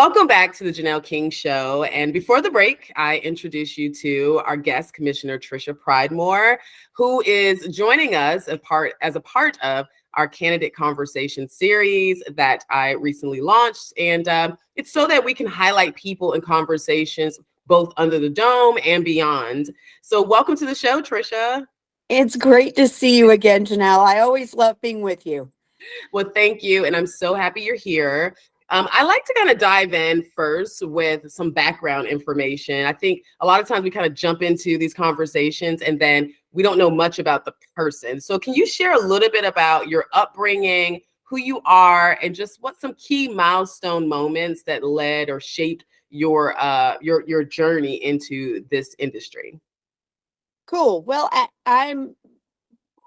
Welcome back to the Janelle King Show. And before the break, I introduce you to our guest, Commissioner Tricia Pridemore, who is joining us as a part of our candidate conversation series that I recently launched. And it's so that we can highlight people in conversations both under the dome and beyond. So welcome to the show, Tricia. It's great to see you again, Janelle. I always love being with you. Well, thank you. And I'm so happy you're here. I like to kind of dive in first with some background information. I think a lot of times we kind of jump into these conversations and then we don't know much about the person. So can you share a little bit about your upbringing, who you are, and just what some key milestone moments that led or shaped your journey into this industry? Cool. Well, I'm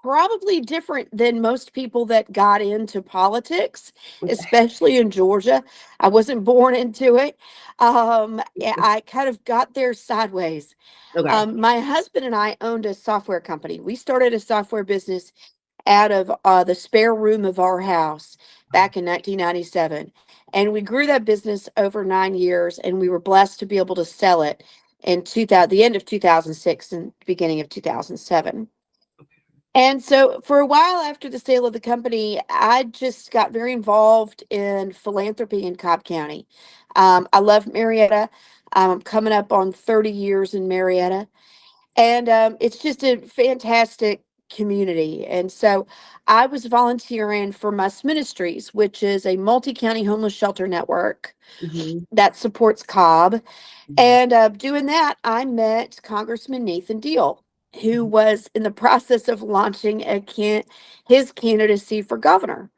probably different than most people that got into politics, especially in Georgia. I wasn't born into it. I kind of got there sideways. Okay. My husband and I owned a software company. We started a software business out of the spare room of our house back in 1997. And we grew that business over 9 years, and we were blessed to be able to sell it in the end of 2006 and beginning of 2007. And so for a while after the sale of the company, I just got very involved in philanthropy in Cobb County. I love Marietta. I'm coming up on 30 years in Marietta. And it's just a fantastic community. And so I was volunteering for Must Ministries, which is a multi-county homeless shelter network Mhm. that supports Cobb. Mhm. And doing that, I met Congressman Nathan Deal, who was in the process of launching his candidacy for governor.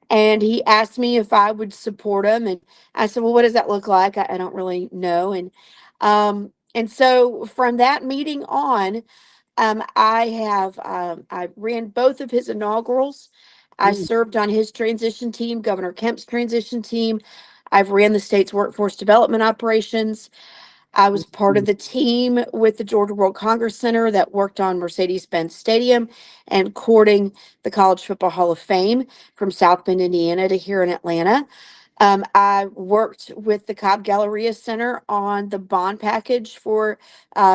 And he asked me if I would support him. And I said, well, what does that look like? I don't really know. And so from that meeting on, I ran both of his inaugurals. I Mhm. served on his transition team, Governor Kemp's transition team. I've ran the state's workforce development operations. I was part of the team with the Georgia World Congress Center that worked on Mercedes-Benz Stadium and courting the College Football Hall of Fame from South Bend, Indiana to here in Atlanta. I worked with the Cobb Galleria Center on the bond package for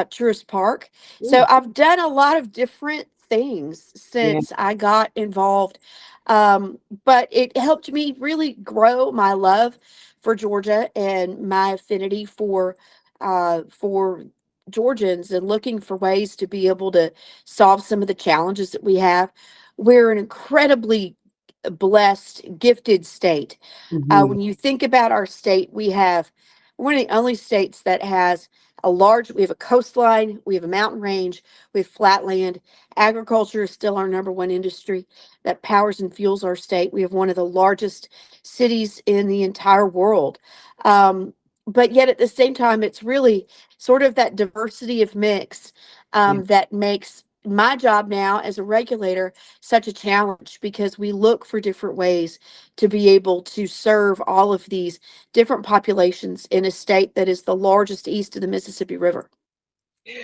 Tourist Park. So Ooh. I've done a lot of different things Yeah. since I got involved. But it helped me really grow my love for Georgia and my affinity for Georgians and looking for ways to be able to solve some of the challenges that we have. We're an incredibly blessed, gifted state. Mhm. When you think about our state, we're one of the only states that has we have a coastline, we have a mountain range, we have flat land. Agriculture is still our number one industry that powers and fuels our state. We have one of the largest cities in the entire world. But yet at the same time, it's really sort of that diversity of mix Yeah. that makes my job now as a regulator such a challenge because we look for different ways to be able to serve all of these different populations in a state that is the largest east of the Mississippi River.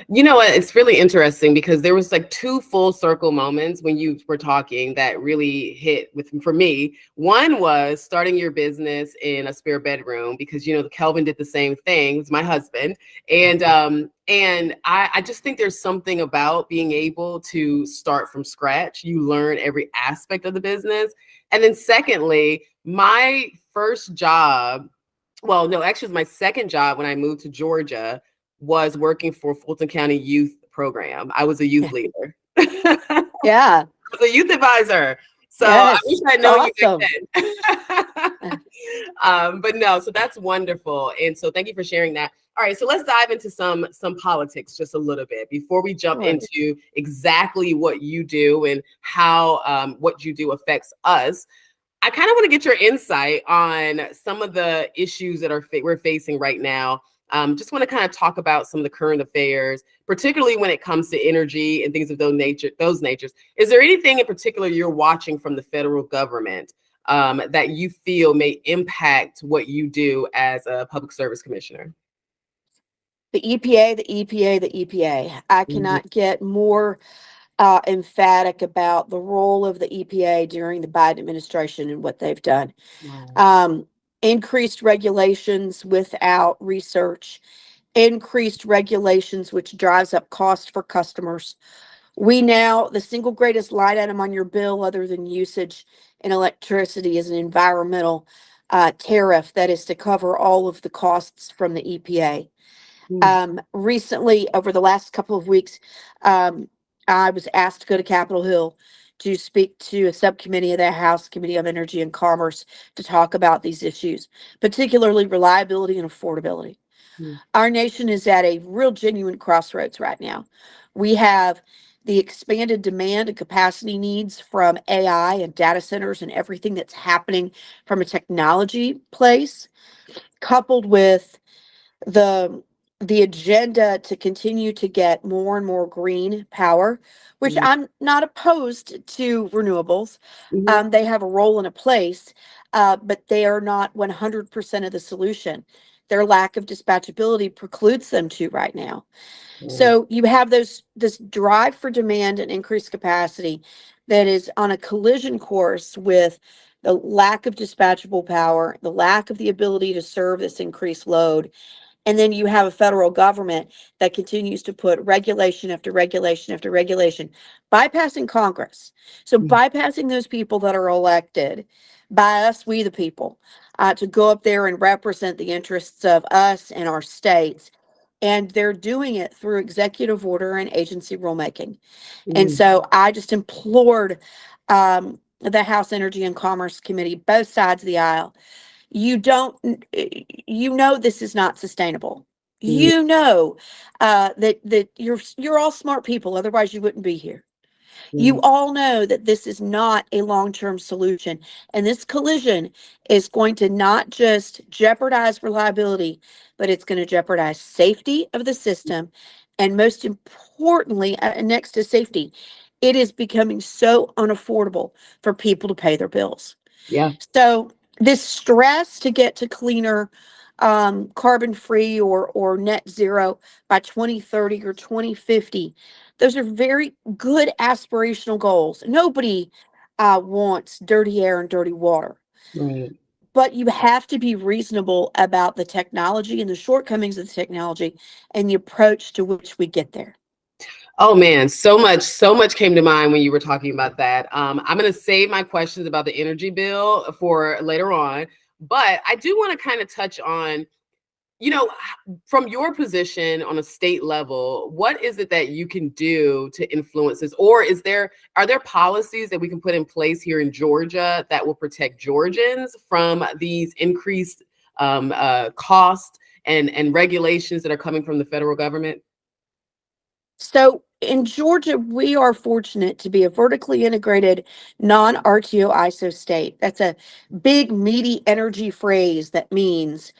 You know what? It's really interesting because there was like two full circle moments when you were talking that really hit for me. One was starting your business in a spare bedroom because Kelvin did the same thing. It's my husband, and I just think there's something about being able to start from scratch. You learn every aspect of the business, and then secondly, my first job. Well, no, actually, it was my second job when I moved to Georgia was working for Fulton County Youth Program. I was a youth leader. I Yeah. was a youth advisor. So I wish Yes. I'd It's known you awesome. back then. But no, so that's wonderful. And so thank you for sharing that. All right, so let's dive into some politics just a little bit before we jump Sure. into exactly what you do and how what you do affects us. I kind of want to get your insight on some of the issues that we're facing right now. Just want to kind of talk about some of the current affairs, particularly when it comes to energy and things of those natures. Is there anything in particular you're watching from the federal government that you feel may impact what you do as a public service commissioner? The EPA, the EPA, the EPA. I Mhm. cannot get more emphatic about the role of the EPA during the Biden administration and what they've done. Wow. Um, increased regulations without research, increased regulations, which drives up cost for customers. We now, the single greatest line item on your bill, other than usage and electricity, is an environmental tariff that is to cover all of the costs from the EPA. Recently, over the last couple of weeks, I was asked to go to Capitol Hill to speak to a subcommittee of the House Committee on Energy and Commerce to talk about these issues, particularly reliability and affordability. Our nation is at a real genuine crossroads right now. We have the expanded demand and capacity needs from AI and data centers and everything that's happening from a technology place, coupled with the agenda to continue to get more and more green power, which I'm not opposed to renewables. They have a role and a place, but they are not 100% of the solution. Their lack of dispatchability precludes them to right now. So you have this drive for demand and increased capacity that is on a collision course with the lack of dispatchable power, the lack of the ability to serve this increased load. And then you have a federal government that continues to put regulation after regulation after regulation, bypassing Congress. So bypassing those people that are elected by us, we the people, to go up there and represent the interests of us and our states. And they're doing it through executive order and agency rulemaking. And so I just implored the House Energy and Commerce Committee, both sides of the aisle, you know this is not sustainable. You know that you're all smart people, otherwise you wouldn't be here. You all know that this is not a long-term solution, and this collision is going to not just jeopardize reliability, but it's going to jeopardize safety of the system, and most importantly, next to safety, it is becoming so unaffordable for people to pay their bills. So this stress to get to cleaner, carbon free or net zero by 2030 or 2050, those are very good aspirational goals. Nobody wants dirty air and dirty water. But you have to be reasonable about the technology and the shortcomings of the technology and the approach to which we get there. Oh man, so much came to mind when you were talking about that. I'm going to save my questions about the energy bill for later on, but I do want to kind of touch on, from your position on a state level, what is it that you can do to influence this? Or are there policies that we can put in place here in Georgia that will protect Georgians from these increased costs and regulations that are coming from the federal government? So in Georgia, we are fortunate to be a vertically integrated non-RTO ISO state. That's a big, meaty energy phrase that means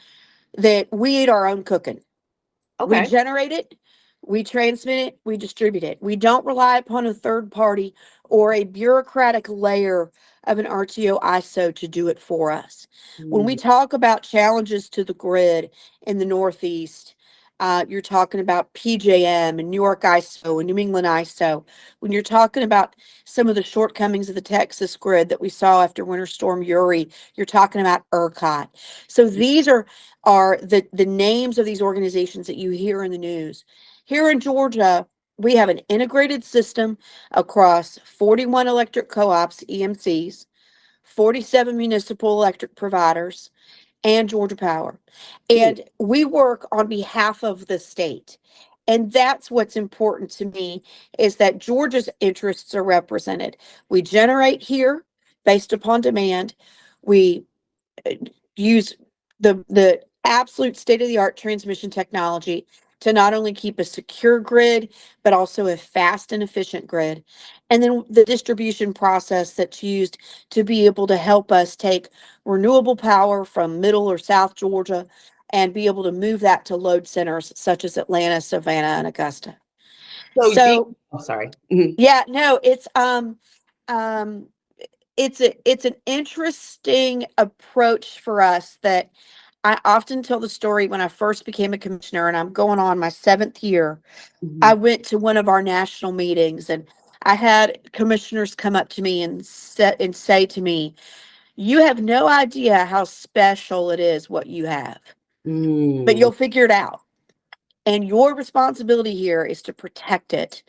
that we eat our own cooking. We generate it, we transmit it, we distribute it. We don't rely upon a third party or a bureaucratic layer of an RTO ISO to do it for us. When we talk about challenges to the grid in the Northeast, you're talking about PJM and New York ISO and New England ISO. When you're talking about some of the shortcomings of the Texas grid that we saw after Winter Storm Uri, you're talking about ERCOT. So these are the names of these organizations that you hear in the news. Here in Georgia, we have an integrated system across 41 electric co-ops, EMCs, 47 municipal electric providers, and Georgia Power. And we work on behalf of the state. And that's what's important to me, is that Georgia's interests are represented. We generate here based upon demand. We use the absolute state-of-the-art transmission technology to not only keep a secure grid, but also a fast and efficient grid. And then the distribution process that's used to be able to help us take renewable power from middle or South Georgia and be able to move that to load centers such as Atlanta, Savannah, and Augusta. So sorry. Yeah, no, it's an interesting approach for us that I often tell the story. When I first became a commissioner, and I'm going on my 7th year, I went to one of our national meetings, and I had commissioners come up to me and say to me, You have no idea how special it is what you have, but Mm, you'll figure it out. And your responsibility here is to protect it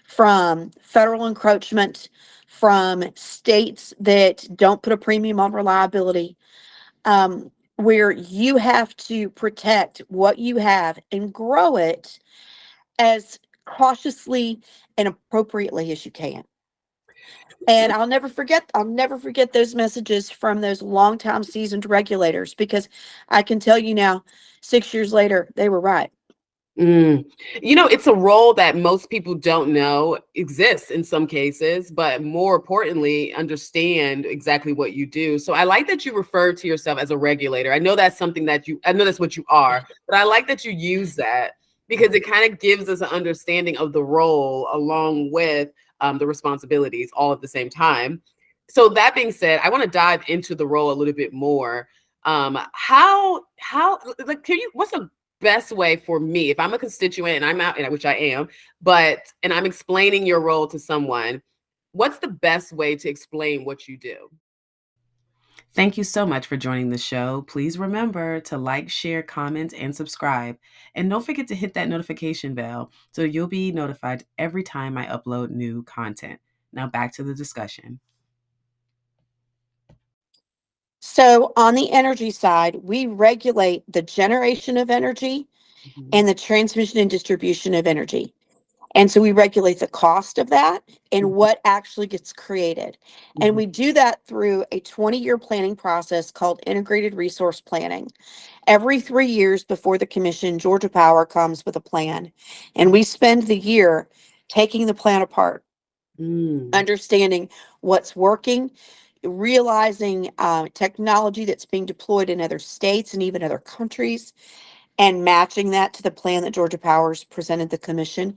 from federal encroachment, from states that don't put a premium on reliability, where you have to protect what you have and grow it as cautiously and appropriately as you can. And I'll never forget those messages from those longtime seasoned regulators, because I can tell you now, 6 years later, they were right. mm. It's a role that most people don't know exists in some cases, but more importantly, understand exactly what you do. So I like that you refer to yourself as a regulator. I know that's something I know that's what you are, but I like that you use that because it kind of gives us an understanding of the role along with the responsibilities all at the same time. So that being said, I want to dive into the role a little bit more. How like what's a best way for me if I'm a constituent and I'm out, and which I am, and I'm explaining your role to someone, what's the best way to explain what you do? Thank you so much for joining the show. Please remember to like, share, comment, and subscribe. And don't forget to hit that notification bell so you'll be notified every time I upload new content. Now back to the discussion. So, on the energy side, we regulate the generation of energy and the transmission and distribution of energy. And so we regulate the cost of that and what actually gets created. And we do that through a 20-year planning process called integrated resource planning. Every 3 years before the commission, Georgia Power comes with a plan. And we spend the year taking the plan apart, understanding what's working, realizing technology that's being deployed in other states and even other countries, and matching that to the plan that Georgia Powers presented the commission.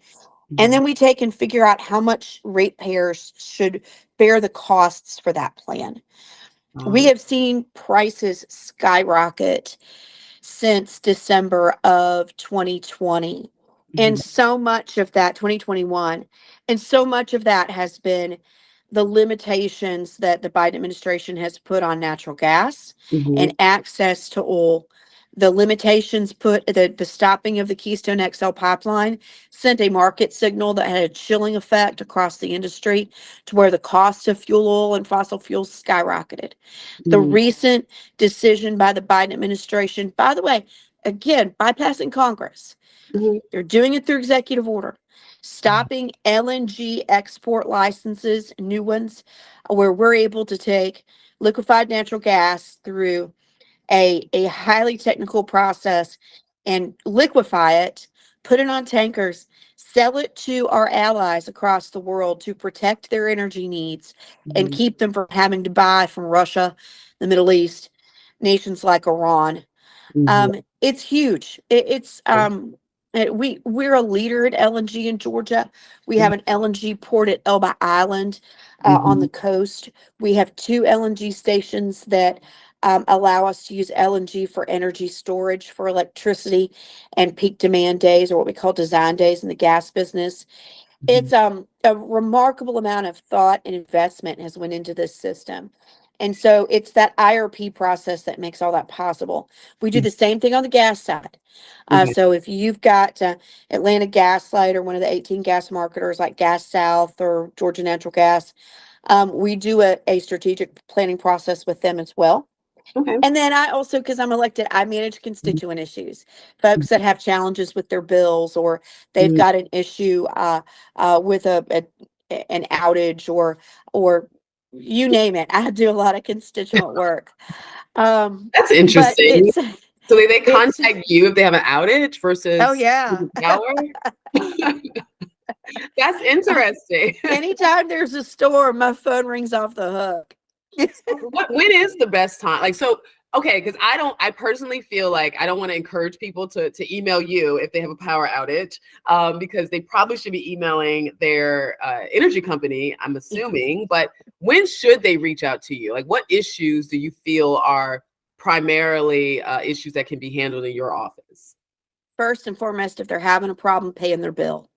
And then we take and figure out how much ratepayers should bear the costs for that plan. We have seen prices skyrocket since December of 2020. And so much of that, 2021, and so much of that has been the limitations that the Biden administration has put on natural gas and access to oil. The limitations put the stopping of the Keystone XL pipeline sent a market signal that had a chilling effect across the industry to where the cost of fuel oil and fossil fuels skyrocketed. The recent decision by the Biden administration, by the way, again, bypassing Congress, they're doing it through executive order, stopping LNG export licenses, new ones, where we're able to take liquefied natural gas through a highly technical process and liquefy it, put it on tankers, sell it to our allies across the world to protect their energy needs and keep them from having to buy from Russia, the Middle East, nations like Iran. It's huge. We're a leader at LNG in Georgia. We have an LNG port at Elba Island on the coast. We have 2 LNG stations that allow us to use LNG for energy storage for electricity and peak demand days, or what we call design days in the gas business. It's a remarkable amount of thought and investment has went into this system. And so it's that IRP process that makes all that possible. We do the same thing on the gas side. So if you've got Atlanta Gas Light or one of the 18 gas marketers like Gas South or Georgia Natural Gas, we do a strategic planning process with them as well. And then I also, because I'm elected, I manage constituent issues, folks that have challenges with their bills, or they've got an issue with an outage, or you name it. I do a lot of constituent work. That's But interesting. it's So they it's contact you if they have an outage versus oh yeah. power? That's interesting. Anytime there's a storm, my phone rings off the hook. When is the best time? Okay, because I personally feel like I don't want to encourage people to email you if they have a power outage, because they probably should be emailing their energy company, I'm assuming. But when should they reach out to you? Like, what issues do you feel are primarily issues that can be handled in your office? First and foremost, if they're having a problem paying their bill.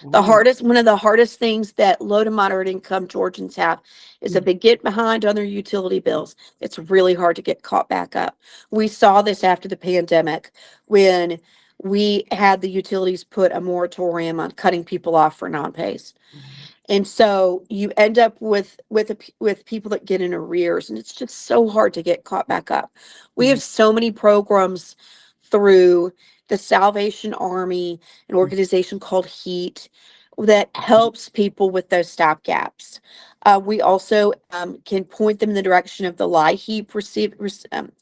Wow. One of the hardest things that low to moderate income Georgians have is if they get behind on their utility bills, it's really hard to get caught back up. We saw this after the pandemic when we had the utilities put a moratorium on cutting people off for non-pays. Right. And so you end up with people that get in arrears, and it's just so hard to get caught back up. We Mhm. have so many programs through the Salvation Army, an organization called HEAT, that helps people with those stopgaps. We also can point them in the direction of the LIHEAP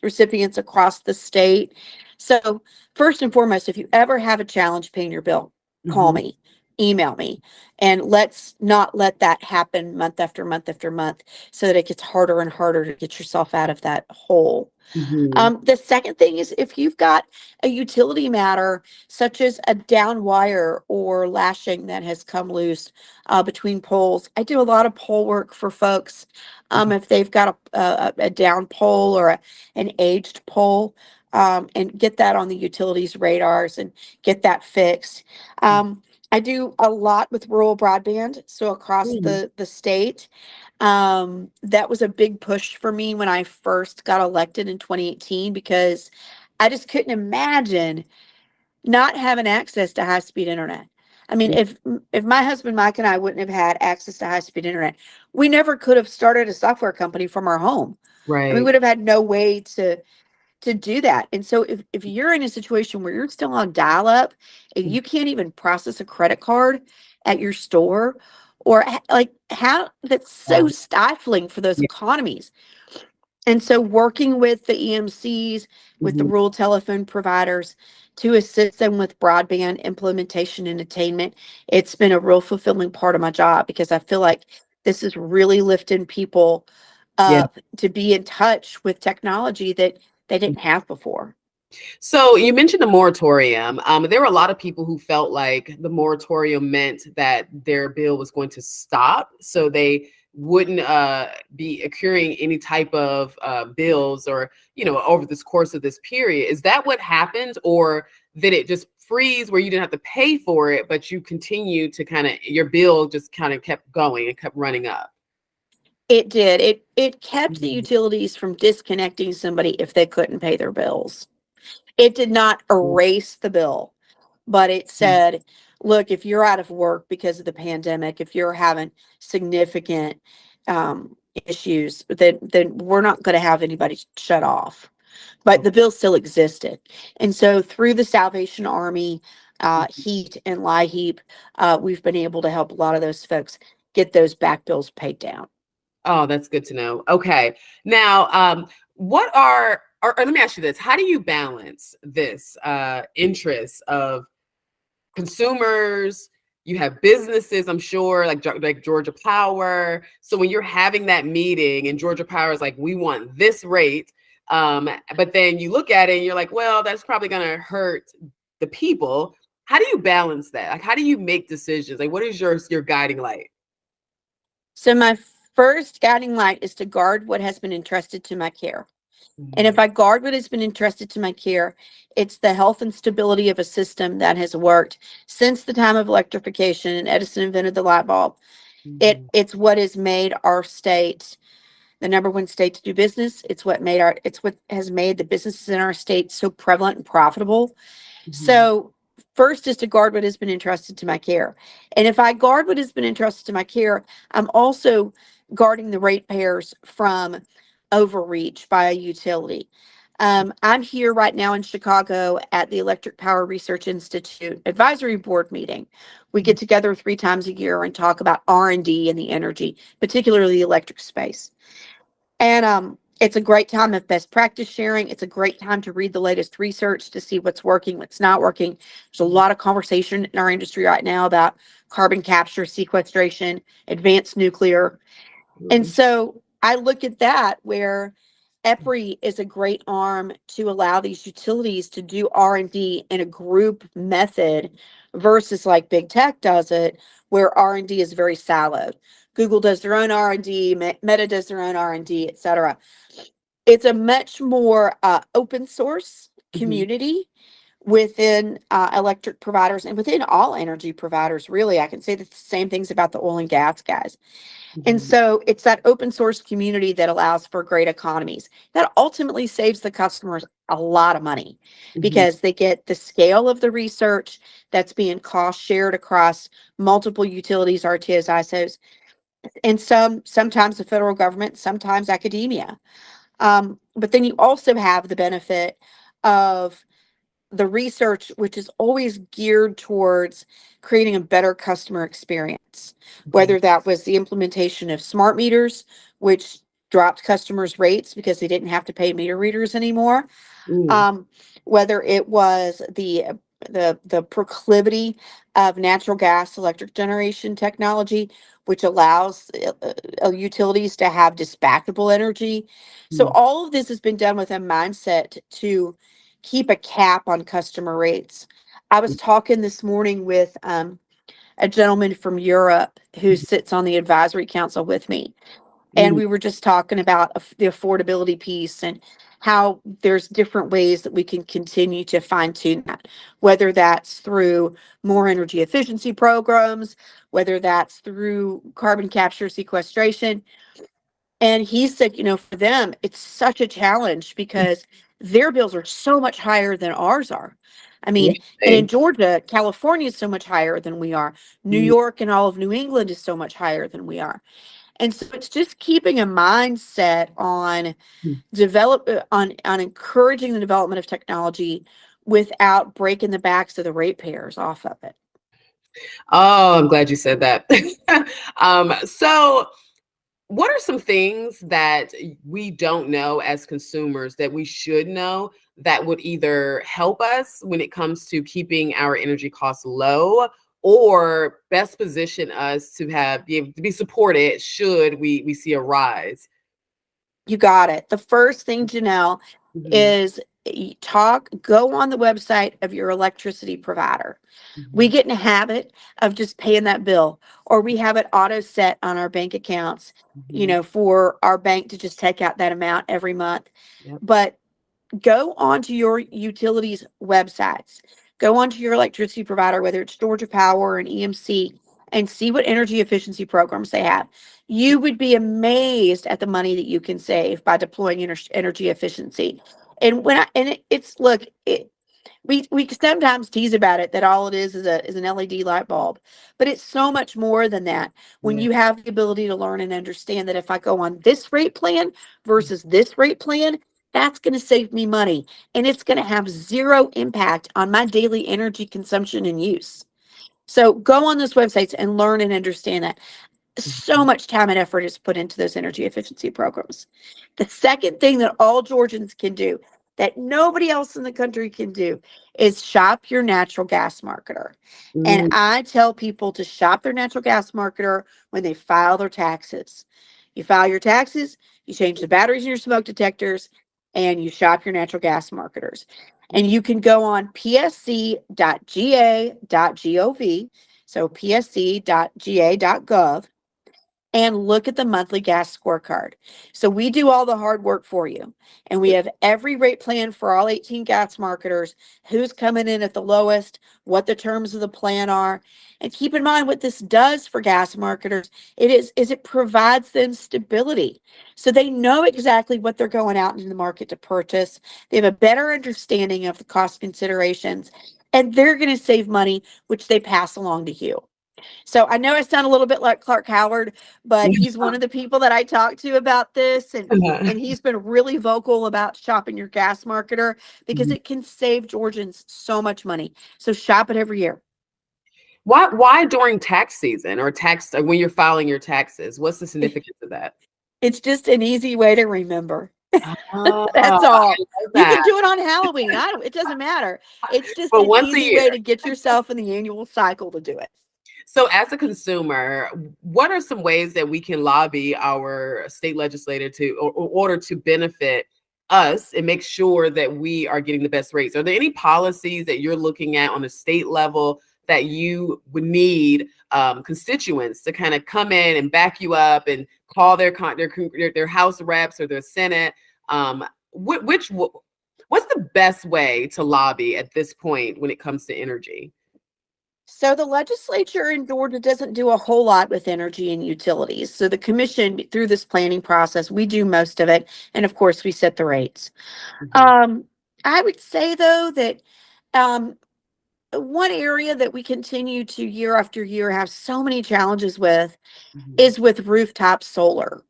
recipients across the state. So first and foremost, if you ever have a challenge paying your bill, call Mhm. me, email me, and let's not let that happen month after month after month so that it gets harder and harder to get yourself out of that hole. Mhm. The second thing is if you've got a utility matter, such as a down wire or lashing that has come loose between poles. I do a lot of pole work for folks. If they've got a down pole or an aged pole, and get that on the utilities radars and get that fixed. I do a lot with rural broadband, so across Mhm. the state. That was a big push for me when I first got elected in 2018 because I just couldn't imagine not having access to high-speed internet. I mean, if my husband Mike and I wouldn't have had access to high-speed internet, we never could have started a software company from our home. I mean, we Right. would have had no way to do that. And so if you're in a situation where you're still on dial-up and you can't even process a credit card at your store, or like how that's so Wow. stifling for those Yeah. economies. And so working with the EMCs, with the Mhm. rural telephone providers to assist them with broadband implementation and attainment, it's been a real fulfilling part of my job because I feel like this is really lifting people Yeah. up to be in touch with technology that they didn't have before. So you mentioned the moratorium. There were a lot of people who felt like the moratorium meant that their bill was going to stop, so they wouldn't be accruing any type of bills or over this course of this period. Is that what happened, or did it just freeze where you didn't have to pay for it, but you continued to your bill just kind of kept going and kept running up? It did. It kept the Mhm. utilities from disconnecting somebody if they couldn't pay their bills. It did not erase the bill, but it said, look, if you're out of work because of the pandemic, if you're having significant issues, then we're not going to have anybody shut off. But the bill still existed. And so through the Salvation Army, HEAT and LIHEAP, we've been able to help a lot of those folks get those back bills paid down. Oh, that's good to know. Okay. Now, what are, or let me ask you this. How do you balance this interest of consumers? You have businesses, I'm sure, like Georgia Power. So when you're having that meeting and Georgia Power is like, we want this rate, but then you look at it and you're like, well, that's probably going to hurt the people. How do you balance that? Like, how do you make decisions? Like, what is your guiding light? So my first guiding light is to guard what has been entrusted to my care. And if Mhm. I guard what has been entrusted to my care, it's the health and stability of a system that has worked since the time of electrification and Edison invented the light bulb. Mhm. It's what has made our state the number one state to do business. It's what has made the businesses in our state so prevalent and profitable. Mhm. So first is to guard what has been entrusted to my care. And if I guard what has been entrusted to my care, I'm also guarding the ratepayers from overreach by a utility. I'm here right now in Chicago at the Electric Power Research Institute advisory board meeting. We get together 3 times a year and talk about R&D in the energy, particularly the electric space. And it's a great time of best practice sharing. It's a great time to read the latest research to see what's working, what's not working. There's a lot of conversation in our industry right now about carbon capture, sequestration, advanced nuclear. And Absolutely. so I look at that where EPRI is a great arm to allow these utilities to do R&D in a group method versus like big tech does it, where R&D is very siloed. Google does their own R&D, Meta does their own R&D, et cetera. It's a much more open source Mhm. community within electric providers and within all energy providers. Really, I can say the same things about the oil and gas guys. And Mhm. so it's that open source community that allows for great economies that ultimately saves the customers a lot of money Mhm. because they get the scale of the research that's being cost shared across multiple utilities, RTOs, ISOs, and sometimes the federal government, sometimes academia. But then you also have the benefit of the research, which is always geared towards creating a better customer experience, Okay. whether that was the implementation of smart meters, which dropped customers' rates because they didn't have to pay meter readers anymore, Mm. um, whether it was the proclivity of natural gas electric generation technology, which allows utilities to have dispatchable energy. So Mm. all of this has been done with a mindset to keep a cap on customer rates. I was talking this morning with a gentleman from Europe who sits on the advisory council with me, and Mm. we were just talking about the affordability piece and how there's different ways that we can continue to fine tune that, whether that's through more energy efficiency programs, whether that's through carbon capture sequestration. And he said, for them, it's such a challenge because their bills are so much higher than ours are. I mean, and in Interesting. Georgia, California is so much higher than we are. New Mm. York and all of New England is so much higher than we are. And so it's just keeping a mindset on on encouraging the development of technology without breaking the backs of the ratepayers off of it. Oh, I'm glad you said that. So what are some things that we don't know as consumers that we should know that would either help us when it comes to keeping our energy costs low or best position us to be able to be supported should we see a rise? You got it. The first thing, Janelle, Mhm. is go on the website of your electricity provider. We Mhm. get in a habit of just paying that bill, or we have it auto set on our bank accounts, Mhm. for our bank to just take out that amount every month. Yep. But go onto your utilities websites, go onto your electricity provider, whether it's Georgia Power or an EMC, and see what energy efficiency programs they have. You would be amazed at the money that you can save by deploying energy efficiency. And it's look, we sometimes tease about it that all it is an LED light bulb, but it's so much more than that. When Yeah. you have the ability to learn and understand that if I go on this rate plan versus this rate plan, that's going to save me money and it's going to have zero impact on my daily energy consumption and use. So go on those websites and learn and understand that. So Mhm. much time and effort is put into those energy efficiency programs. The second thing that all Georgians can do that nobody else in the country can do is shop your natural gas marketer. And Mm. I tell people to shop their natural gas marketer when they file their taxes. You file your taxes, you change the batteries in your smoke detectors, and you shop your natural gas marketers. And you can go on psc.ga.gov, so psc.ga.gov, and look at the monthly gas scorecard. So we do all the hard work for you. And we have every rate plan for all 18 gas marketers, who's coming in at the lowest, what the terms of the plan are. And keep in mind what this does for gas marketers. Is it provides them stability. So they know exactly what they're going out into the market to purchase. They have a better understanding of the cost considerations, and they're going to save money, which they pass along to you. So I know I sound a little bit like Clark Howard, but he's one of the people that I talk to about this, and he's been really vocal about shopping your gas marketer because Mhm. it can save Georgians so much money. So shop it every year. Why during tax season or when you're filing your taxes? What's the significance of that? It's just an easy way to remember. Oh, That's I all. love You that. can do it on Halloween. I don't, it doesn't matter. It's just But an once a easy year. way to get yourself in the annual cycle to do it. So, as a consumer, what are some ways that we can lobby our state legislator or order to benefit us and make sure that we are getting the best rates? Are there any policies that you're looking at on the state level that you would need constituents to kind of come in and back you up and call their House reps or their Senate? Um, which what's the best way to lobby at this point when it comes to energy? So the legislature in Georgia doesn't do a whole lot with energy and utilities. So the commission, through this planning process, we do most of it. And of course, we set the rates. Mhm, Um, I would say, though, that um, one area that we continue to year after year have so many challenges with mhm, is with rooftop solar.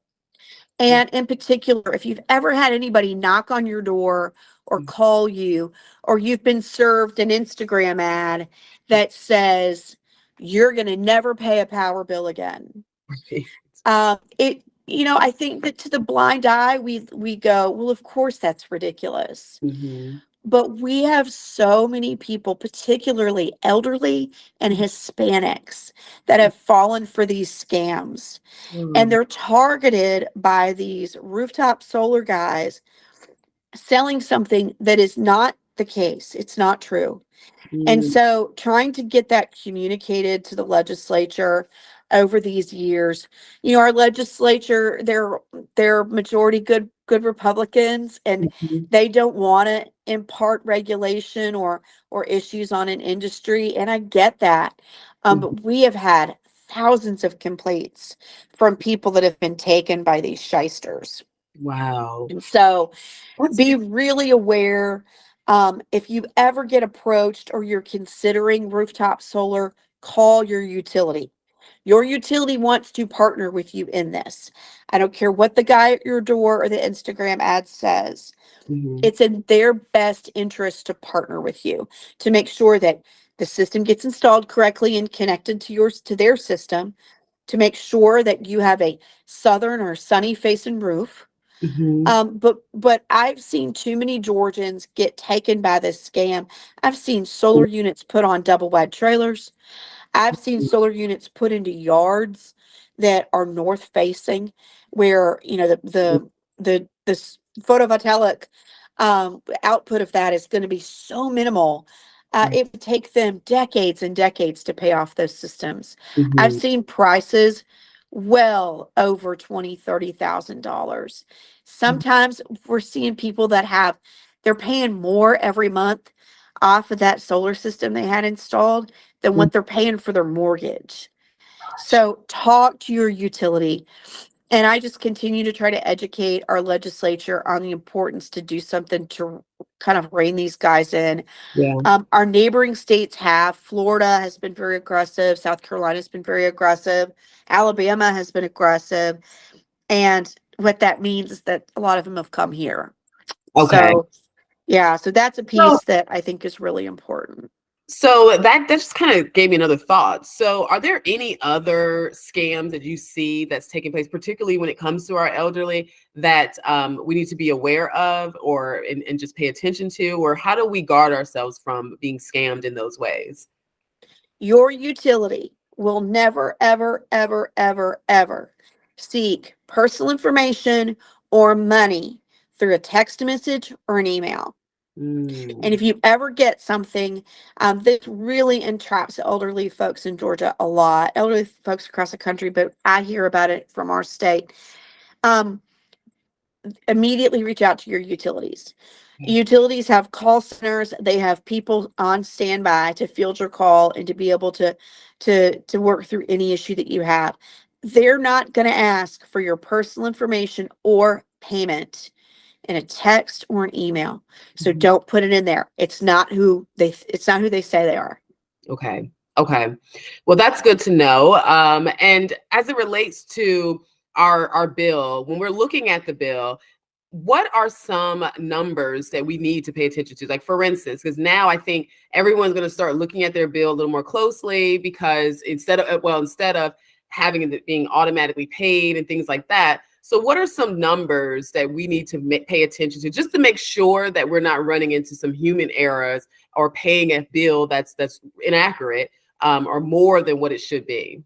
And in particular, if you've ever had anybody knock on your door or mhm. call you, or you've been served an Instagram ad that says you're going to never pay a power bill again. I think that to the blind eye, we go, well, of course that's ridiculous. Mhm, But we have so many people, particularly elderly and Hispanics, that have fallen for these scams. And mhm, they're targeted by these rooftop solar guys selling something that is not the case. It's not true. And mm, so trying to get that communicated to the legislature over these years, our legislature, they're majority good Republicans, and mhm, they don't want to impart regulation or issues on an industry. And I get that. mhm. But we have had thousands of complaints from people that have been taken by these shysters. Wow. And so That's be really aware. If you ever get approached or you're considering rooftop solar, call your utility. Your utility wants to partner with you in this. I don't care what the guy at your door or the Instagram ad says. mhm, It's in their best interest to partner with you to make sure that the system gets installed correctly and connected to their system, to make sure that you have a southern or sunny facing roof. mhm, But I've seen too many Georgians get taken by this scam. I've seen solar units put on double wide trailers. I've seen solar units put into yards that are north facing, where the photovoltaic output of that is going to be so minimal. right, It would take them decades and decades to pay off those systems. I've mhm, seen prices well over $20,000, $30,000. Sometimes we're seeing people that they're paying more every month off of that solar system they had installed than mhm. what they're paying for their mortgage. So talk to your utility. And I just continue to try to educate our legislature on the importance to do something to kind of rein these guys in. Yeah. Our neighboring states have. Florida has been very aggressive. South Carolina has been very aggressive. Alabama has been aggressive. And what that means is that a lot of them have come here. Okay. So, yeah, so that's a So piece that I think is really important. So that just kind of gave me another thought. So are there any other scams that you see that's taking place, particularly when it comes to our elderly, that we need to be aware of or and just pay attention to? Or how do we guard ourselves from being scammed in those ways? Your utility will never, ever, ever, ever, ever seek personal information or money through a text message or an email. And Mm, if you ever get something, this really entraps elderly folks in Georgia a lot, elderly folks across the country, but I hear about it from our state. Um, Immediately reach out to your utilities. Utilities have call centers. They have people on standby to field your call and to be able to work through any issue that you have. They're not going to ask for your personal information or payment in a text or an email. So mhm. don't put it in there. It's not who they say they are. Okay. Okay. Well, that's good to know. And as it relates to our bill, when we're looking at the bill, what are some numbers that we need to pay attention to? Like, for instance, because now I think everyone's going to start looking at their bill a little more closely, because instead of having it being automatically paid and things like that. So what are some numbers that we need to pay attention to, just to make sure that we're not running into some human errors or paying a bill that's inaccurate, or more than what it should be?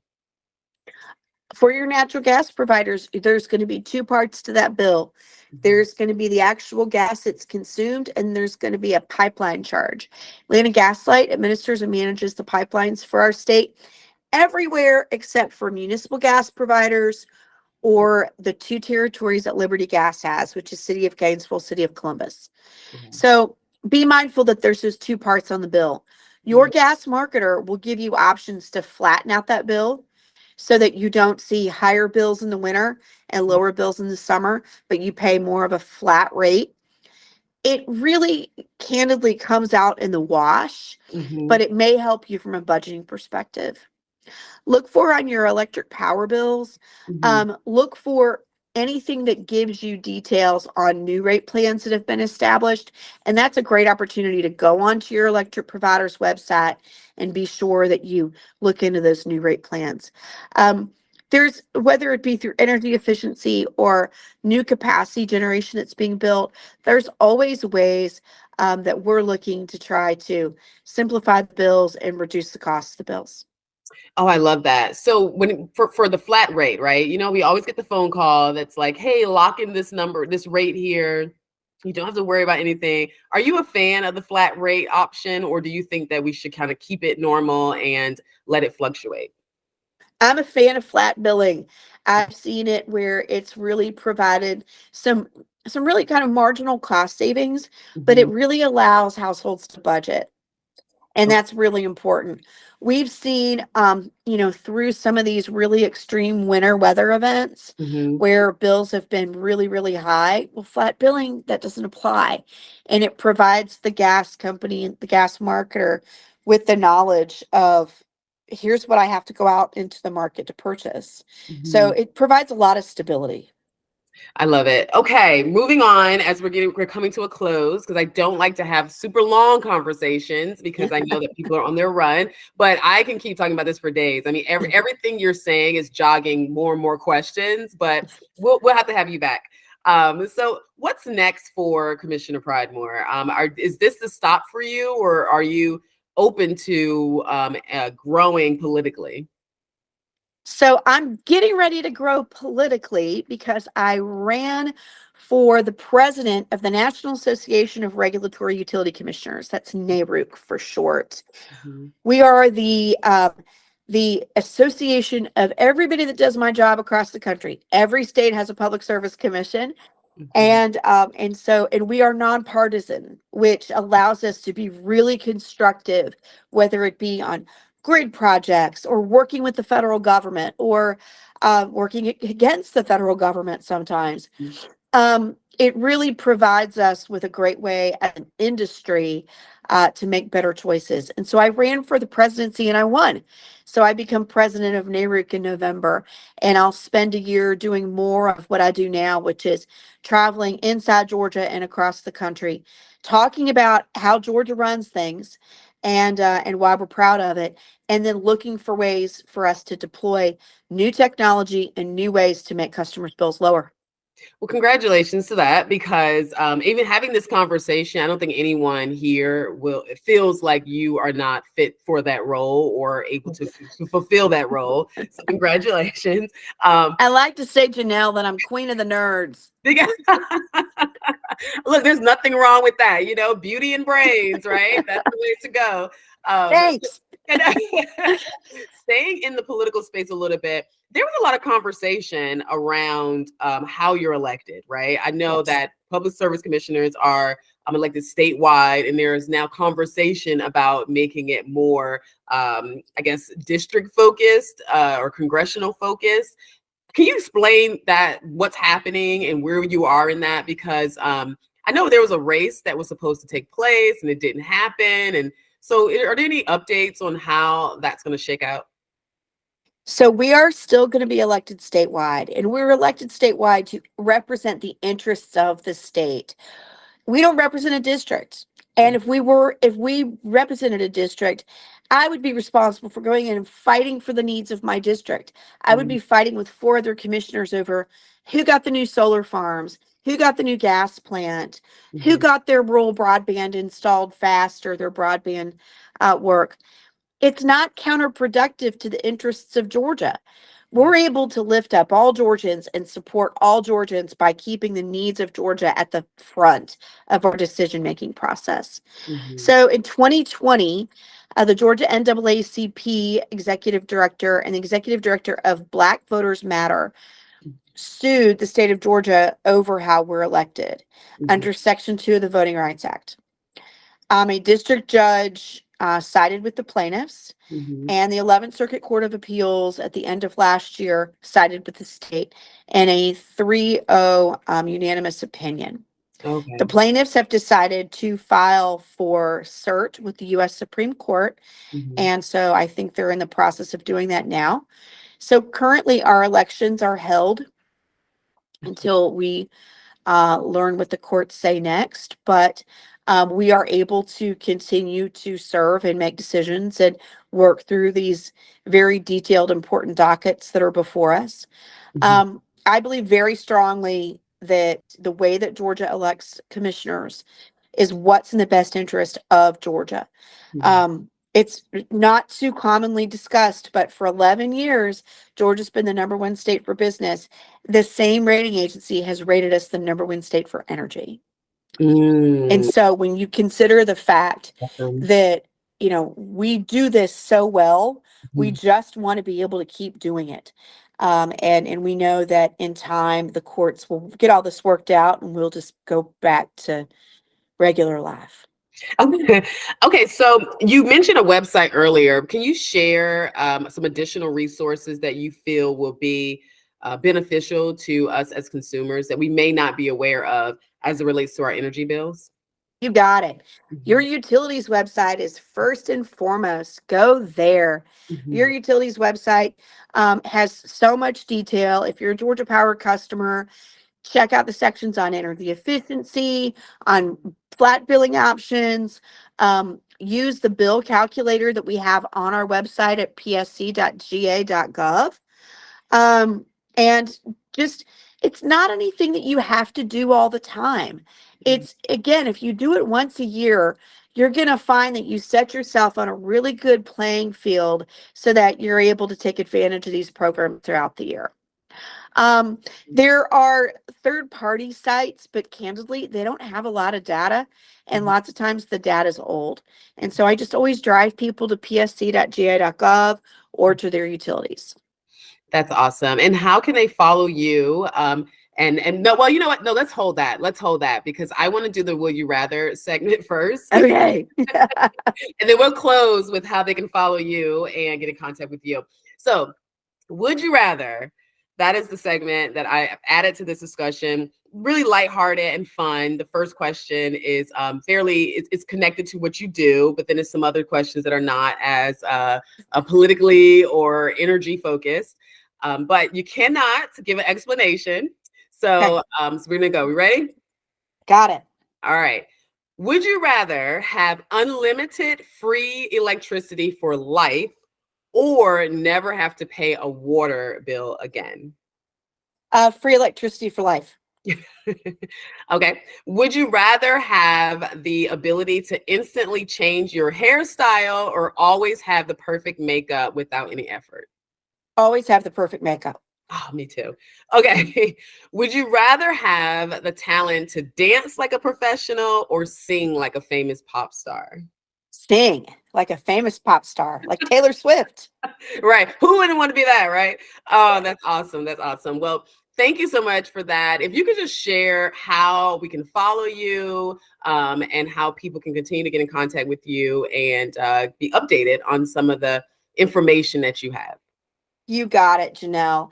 For your natural gas providers, there's going to be two parts to that bill. Mhm. There's going to be the actual gas that's consumed, and there's going to be a pipeline charge. Atlanta Gaslight administers and manages the pipelines for our state everywhere except for municipal gas providers or the two territories that Liberty Gas has, which is City of Gainesville, City of Columbus. Okay. So be mindful that there's those two parts on the bill. Your gas marketer will give you options to flatten out that bill so that you don't see higher bills in the winter and lower bills in the summer, but you pay more of a flat rate. It really candidly comes out in the wash, Mm-hmm. but it may help you from a budgeting perspective. Look for on your electric power bills, Mm-hmm. look for anything that gives you details on new rate plans that have been established. And that's a great opportunity to go onto your electric provider's website and be sure that you look into those new rate plans. There's, whether it be through energy efficiency or new capacity generation that's being built, there's always ways that we're looking to try to simplify the bills and reduce the cost of the bills. Oh, I love that. So for the flat rate, right? We always get the phone call that's like, "Hey, lock in this number, this rate here. You don't have to worry about anything." Are you a fan of the flat rate option, or do you think that we should kind of keep it normal and let it fluctuate? I'm a fan of flat billing. I've seen it where it's really provided some some really kind of marginal cost savings, but it Mhm. really allows households to budget. And that's really important. We've seen, through some of these really extreme winter weather events Mhm. where bills have been really, really high. Well, flat billing, that doesn't apply. And it provides the gas company and the gas marketer with the knowledge of here's what I have to go out into the market to purchase. So Mhm. it provides a lot of stability. I love it. Okay, moving on as we're coming to a close because I don't like to have super long conversations because I know that people are on their run, but I can keep talking about this for days. I mean, everything you're saying is jogging more and more questions, but we'll have to have you back. So what's next for Commissioner Pridemore? Is this the stop for you, or are you open to growing politically? So I'm getting ready to grow politically because I ran for the president of the National Association of Regulatory Utility Commissioners. That's NARUC for short. Mhm. We are the association of everybody that does my job across the country. Every state has a public service commission, Mhm. and we are nonpartisan, which allows us to be really constructive, whether it be on grid projects or working with the federal government or working against the federal government sometimes. It really provides us with a great way as an industry to make better choices. And so I ran for the presidency and I won. So I become president of NARUC in November, and I'll spend a year doing more of what I do now, which is traveling inside Georgia and across the country, talking about how Georgia runs things and why we're proud of it, and then looking for ways for us to deploy new technology and new ways to make customers' bills lower. Well, congratulations to that because even having this conversation, I don't think anyone here it feels like you are not fit for that role or able to fulfill that role. So, congratulations. Um, I like to say, Janelle, that I'm queen of the nerds. because- Look, there's nothing wrong with that. Beauty and brains, right? That's the way to go. Um, Thanks. and staying in the political space a little bit, there was a lot of conversation around how you're elected, right? I know Yes. that public service commissioners are elected statewide, and there is now conversation about making it more, I guess, district focused or congressional focused. Can you explain that, what's happening and where you are in that? Because I know there was a race that was supposed to take place and it didn't happen. And so are there any updates on how that's going to shake out? So we are still going to be elected statewide, and we're elected statewide to represent the interests of the state. We don't represent a district. And if we represented a district, I would be responsible for going in and fighting for the needs of my district. I would Mm-hmm. be fighting with four other commissioners over who got the new solar farms, who got the new gas plant, who Mm-hmm. got their rural broadband installed faster, their broadband work. It's not counterproductive to the interests of Georgia. We're able to lift up all Georgians and support all Georgians by keeping the needs of Georgia at the front of our decision making process. Mm-hmm. So in 2020, the Georgia NAACP executive director and the executive director of Black Voters Matter sued the state of Georgia over how we're elected Mhm. under Section 2 of the Voting Rights Act. A district judge sided with the plaintiffs, Mhm. and the 11th Circuit Court of Appeals at the end of last year sided with the state in a 3-0 unanimous opinion. The Okay. plaintiffs have decided to file for cert with the U.S. Supreme Court, Mhm. and so I think they're in the process of doing that now. So currently, our elections are held until we learn what the courts say next. But we are able to continue to serve and make decisions and work through these very detailed, important dockets that are before us. Mhm. I believe very strongly that the way that Georgia elects commissioners is what's in the best interest of Georgia. Mhm. It's not too commonly discussed, but for 11 years, Georgia's been the number one state for business. The same rating agency has rated us the number one state for energy. And Mm. so when you consider the fact Um, that, we do this so well, we mhm. just want to be able to keep doing it. And we know that in time, the courts will get all this worked out and we'll just go back to regular life. Okay. Okay. So you mentioned a website earlier. Can you share some additional resources that you feel will be beneficial to us as consumers that we may not be aware of as it relates to our energy bills? You got it. Your Mhm. utilities website is first and foremost. Go there. Your Mhm. utilities website has so much detail. If you're a Georgia Power customer, check out the sections on energy efficiency, on flat billing options. Use the bill calculator that we have on our website at psc.ga.gov. Um, and just, it's not anything that you have to do all the time. It's, again, if you do it once a year, you're going to find that you set yourself on a really good playing field so that you're able to take advantage of these programs throughout the year. Um, there are third party sites, but candidly, they don't have a lot of data. And Mhm. lots of times the data is old. And so I just always drive people to psc.ga.gov or to their utilities. That's awesome. And how can they follow you? And no, well, you know what? No, let's hold that. Let's hold that because I want to do the Will You Rather segment first. Okay. And then we'll close with how they can follow you and get in contact with you. So, would you rather? That is the segment that I added to this discussion. Really lighthearted and fun. The first question is it's connected to what you do, but then there's some other questions that are not as politically or energy focused. But you cannot give an explanation. Okay. So we're gonna go. We ready? Got it. All right. Would you rather have unlimited free electricity for life or never have to pay a water bill again? Free electricity for life. Okay. Would you rather have the ability to instantly change your hairstyle or always have the perfect makeup without any effort? Always have the perfect makeup. Oh, me too. Okay. Would you rather have the talent to dance like a professional or sing like a famous pop star? Sing like a famous pop star, like Taylor Swift. Right. Who wouldn't want to be that, right? Oh, that's awesome. That's awesome. Well, thank you so much for that. If you could just share how we can follow you and how people can continue to get in contact with you and be updated on some of the information that you have. You got it, Janelle.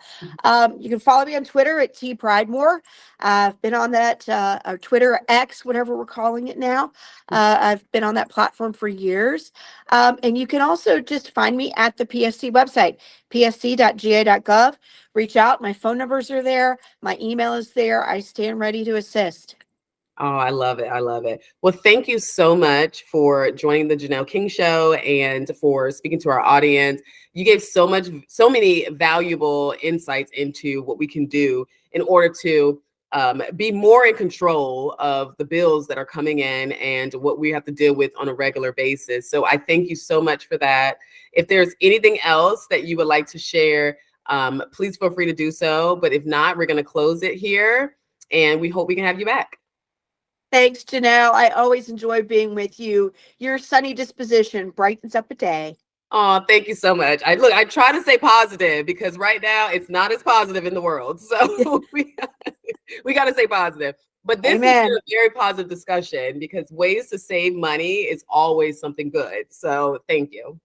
You can follow me on Twitter at Pridemore. I've been on that, or Twitter X, whatever we're calling it now. I've been on that platform for years. And you can also just find me at the PSC website, psc.ga.gov. Reach out. My phone numbers are there. My email is there. I stand ready to assist. Oh, I love it. I love it. Well, thank you so much for joining the Janelle King Show and for speaking to our audience. You gave so many valuable insights into what we can do in order to be more in control of the bills that are coming in and what we have to deal with on a regular basis. So I thank you so much for that. If there's anything else that you would like to share, please feel free to do so. But if not, we're going to close it here and we hope we can have you back. Thanks, Janelle. I always enjoy being with you. Your sunny disposition brightens up a day. Oh, thank you so much. I try to stay positive because right now it's not as positive in the world. So we got to stay positive. But this has been Amen. a very positive discussion because ways to save money is always something good. So thank you.